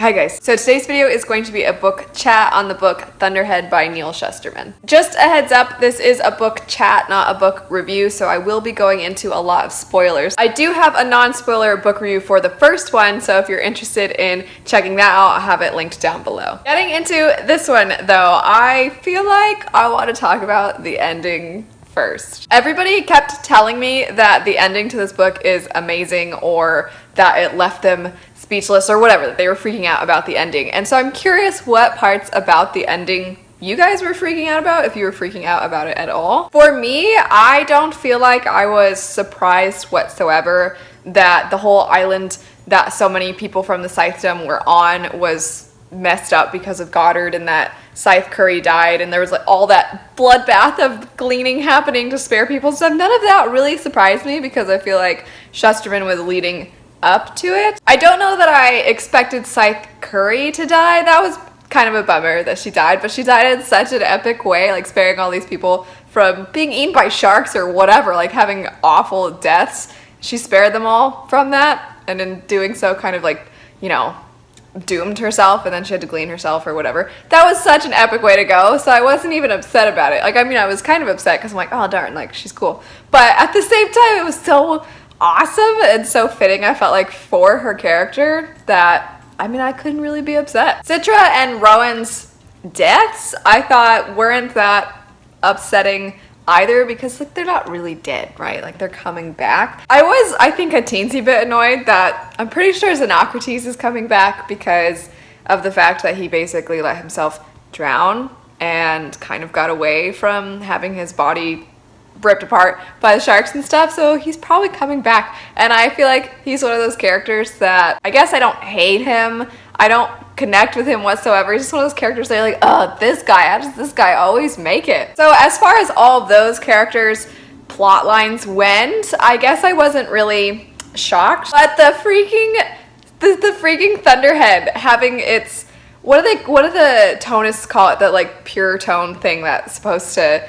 Hi guys, so today's video is going to be a book chat on the book Thunderhead by Neal Shusterman. Just a heads up, this is a book chat, not a book review, so I will be going into a lot of spoilers. I do have a non-spoiler book review for the first one, so if you're interested in checking that out, I'll have it linked down below. Getting into this one though, I feel like I want to talk about the ending first. Everybody kept telling me that the ending to this book is amazing or that it left them speechless or whatever, that they were freaking out about the ending. And so I'm curious what parts about the ending you guys were freaking out about, if you were freaking out about it at all. For me, I don't feel like I was surprised whatsoever that the whole island that so many people from the Scythedom were on was messed up because of Goddard, and that Scythe Curry died, and there was like all that bloodbath of gleaning happening to spare people stuff. None of that really surprised me because I feel like Shusterman was leading up to it. I don't know that I expected Scythe Curry to die. That was kind of a bummer that she died, but she died in such an epic way, like sparing all these people from being eaten by sharks or whatever, like having awful deaths. She spared them all from that, and in doing so kind of like, you know, doomed herself, and then she had to glean herself or whatever. That was such an epic way to go, so I wasn't even upset about it. Like, I mean, I was kind of upset because I'm like, oh darn, like she's cool. But at the same time, it was so awesome and so fitting, I felt like, for her character that, I mean, I couldn't really be upset. Citra and Rowan's deaths, I thought, weren't that upsetting either because, like, they're not really dead, right? Like, they're coming back. I was, I think, a teensy bit annoyed that I'm pretty sure Xenocrates is coming back because of the fact that he basically let himself drown and kind of got away from having his body ripped apart by the sharks and stuff, so he's probably coming back. And I feel like he's one of those characters that, I guess I don't hate him, I don't connect with him whatsoever. He's just one of those characters that you're like, oh, this guy, how does this guy always make it? So as far as all of those characters' plot lines went, I guess I wasn't really shocked. But the freaking Thunderhead having its, what do the tonists call it, that like pure tone thing that's supposed to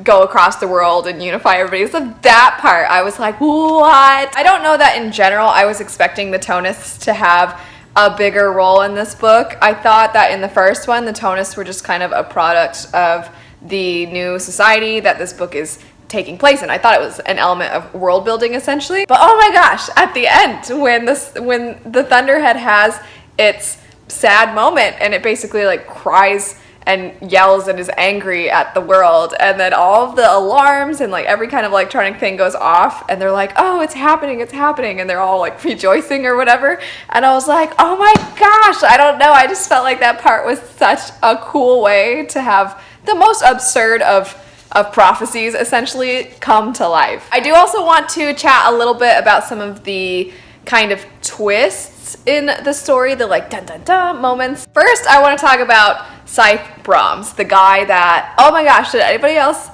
go across the world and unify everybody. So that part, I was like, what? I don't know that in general I was expecting the tonists to have a bigger role in this book. I thought that in the first one, the tonists were just kind of a product of the new society that this book is taking place in. I thought it was an element of world building essentially. But oh my gosh, at the end, when the Thunderhead has its sad moment and it basically like cries and yells and is angry at the world, and then all of the alarms and like every kind of electronic thing goes off, and they're like, oh, it's happening, and they're all like rejoicing or whatever, and I was like, oh my gosh, I don't know, I just felt like that part was such a cool way to have the most absurd of prophecies essentially come to life. I do also want to chat a little bit about some of the kind of twists in the story, the like dun dun dun moments. First, I want to talk about Scythe Brahms, the guy that, oh my gosh, did anybody else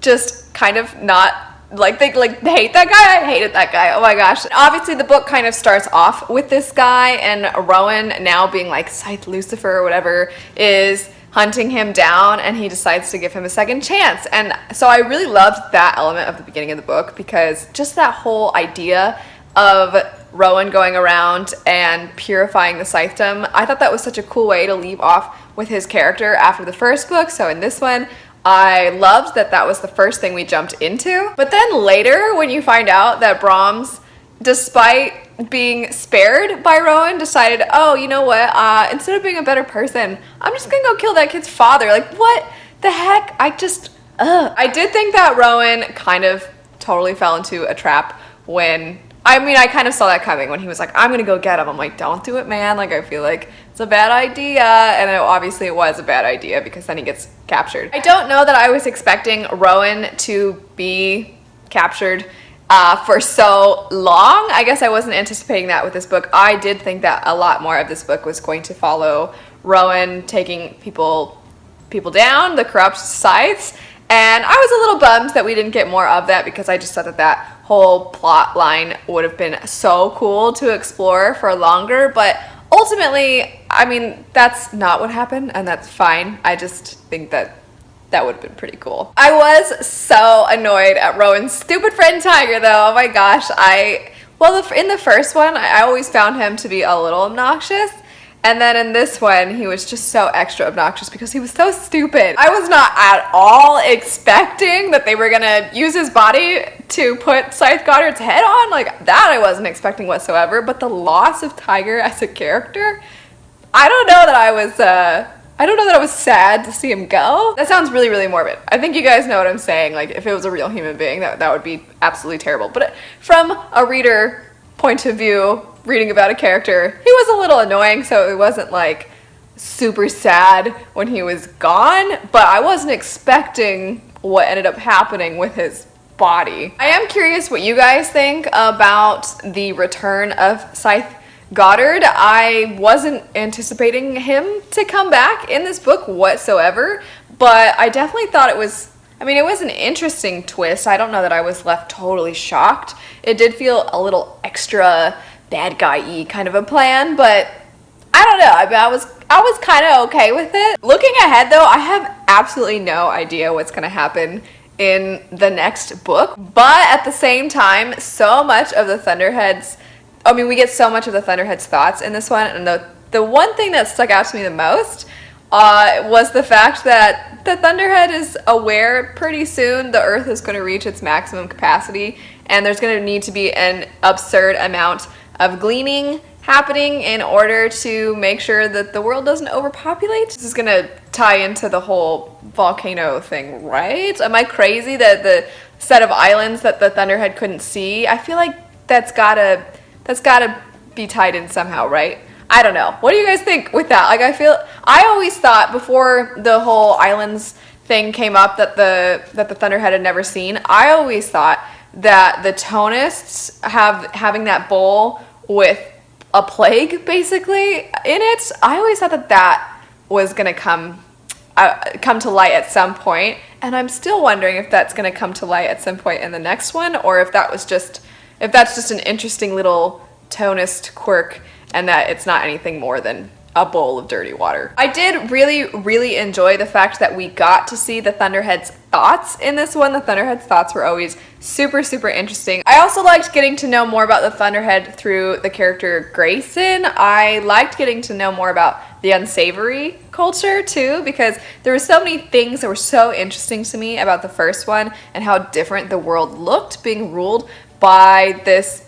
just kind of not like, they hate that guy? I hated that guy, oh my gosh. Obviously the book kind of starts off with this guy, and Rowan, now being like Scythe Lucifer or whatever, is hunting him down, and he decides to give him a second chance. And so I really loved that element of the beginning of the book, because just that whole idea of Rowan going around and purifying the Scythedom, I thought that was such a cool way to leave off with his character after the first book. So in this one, I loved that that was the first thing we jumped into. But then later, when you find out that Brahms, despite being spared by Rowan, decided, oh, you know what, instead of being a better person, I'm just gonna go kill that kid's father. Like, what the heck? I did think that Rowan kind of totally fell into a trap when, I mean, I kind of saw that coming when he was like, I'm gonna go get him. I'm like, don't do it, man. Like, I feel like it's a bad idea. And obviously it was a bad idea because then he gets captured. I don't know that I was expecting Rowan to be captured for so long. I guess I wasn't anticipating that with this book. I did think that a lot more of this book was going to follow Rowan taking people down, the corrupt scythes. And I was a little bummed that we didn't get more of that, because I just thought that that whole plot line would have been so cool to explore for longer. But ultimately, I mean, that's not what happened, and that's fine. I just think that that would have been pretty cool. I was so annoyed at Rowan's stupid friend Tiger, though. Oh my gosh. In the first one, I always found him to be a little obnoxious. And then in this one, he was just so extra obnoxious because he was so stupid. I was not at all expecting that they were gonna use his body to put Scythe Goddard's head on. Like, that I wasn't expecting whatsoever. But the loss of Tiger as a character, I don't know that I was sad to see him go. That sounds really, really morbid. I think you guys know what I'm saying. Like, if it was a real human being, that would be absolutely terrible. But from a reader point of view, reading about a character, he was a little annoying, so it wasn't like super sad when he was gone, but I wasn't expecting what ended up happening with his body. I am curious what you guys think about the return of Scythe Goddard. I wasn't anticipating him to come back in this book whatsoever, but I definitely thought it was an interesting twist. I don't know that I was left totally shocked. It did feel a little extra bad guy-y kind of a plan, but I don't know. I was kind of okay with it. Looking ahead though, I have absolutely no idea what's going to happen in the next book, but at the same time, so much of the Thunderheads, we get so much of the Thunderheads' thoughts in this one, and the one thing that stuck out to me the most was the fact that the Thunderhead is aware pretty soon the Earth is going to reach its maximum capacity, and there's going to need to be an absurd amount of gleaning happening in order to make sure that the world doesn't overpopulate. This is going to tie into the whole volcano thing, right? Am I crazy that the set of islands that the Thunderhead couldn't see, I feel like that's gotta be tied in somehow, right? I don't know. What do you guys think with that? Like, I always thought before the whole islands thing came up that the Thunderhead had never seen, I always thought that the Tonists having that bowl with a plague basically in it, I always thought that was gonna come to light at some point, and I'm still wondering if that's gonna come to light at some point in the next one, or if that's just an interesting little Tonist quirk and that it's not anything more than a bowl of dirty water. I did really, really enjoy the fact that we got to see the Thunderhead's thoughts in this one. The Thunderhead's thoughts were always super, super interesting. I also liked getting to know more about the Thunderhead through the character Grayson. I liked getting to know more about the unsavory culture too, because there were so many things that were so interesting to me about the first one and how different the world looked being ruled by this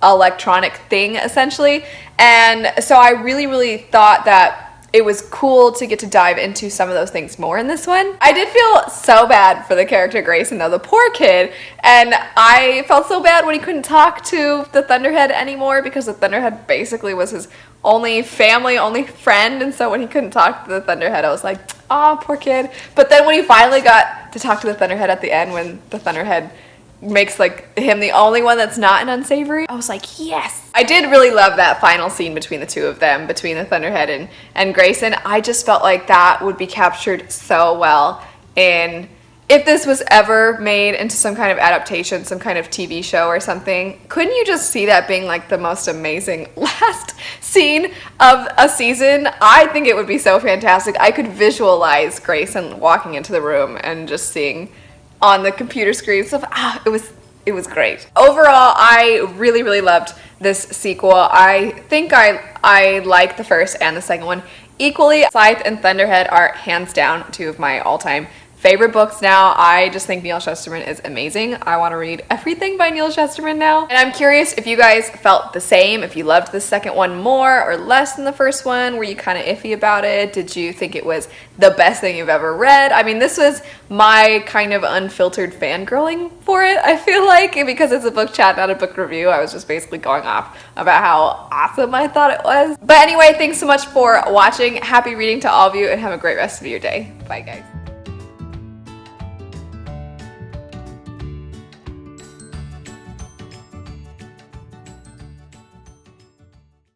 electronic thing essentially. And so I really, really thought that it was cool to get to dive into some of those things more in this one. I did feel so bad for the character Grayson though, the poor kid, and I felt so bad when he couldn't talk to the Thunderhead anymore because the Thunderhead basically was his only family, only friend, and so when he couldn't talk to the Thunderhead, I was like, aw, poor kid. But then when he finally got to talk to the Thunderhead at the end, when the Thunderhead makes like him the only one that's not an unsavory, I was like, yes. I did really love that final scene between the two of them, between the Thunderhead and Grayson. I just felt like that would be captured so well in, if this was ever made into some kind of adaptation, some kind of TV show or something. Couldn't you just see that being like the most amazing last scene of a season? I think it would be so fantastic. I could visualize Grayson walking into the room and just seeing on the computer screen stuff. It was great. Overall, I really, really loved this sequel. I think I like the first and the second one equally. Scythe and Thunderhead are hands down two of my all-time favorite books now. I just think Neal Shusterman is amazing. I want to read everything by Neal Shusterman now. And I'm curious if you guys felt the same, if you loved the second one more or less than the first one. Were you kind of iffy about it? Did you think it was the best thing you've ever read? I mean, this was my kind of unfiltered fangirling for it, I feel like, because it's a book chat, not a book review. I was just basically going off about how awesome I thought it was. But anyway, thanks so much for watching. Happy reading to all of you and have a great rest of your day. Bye, guys.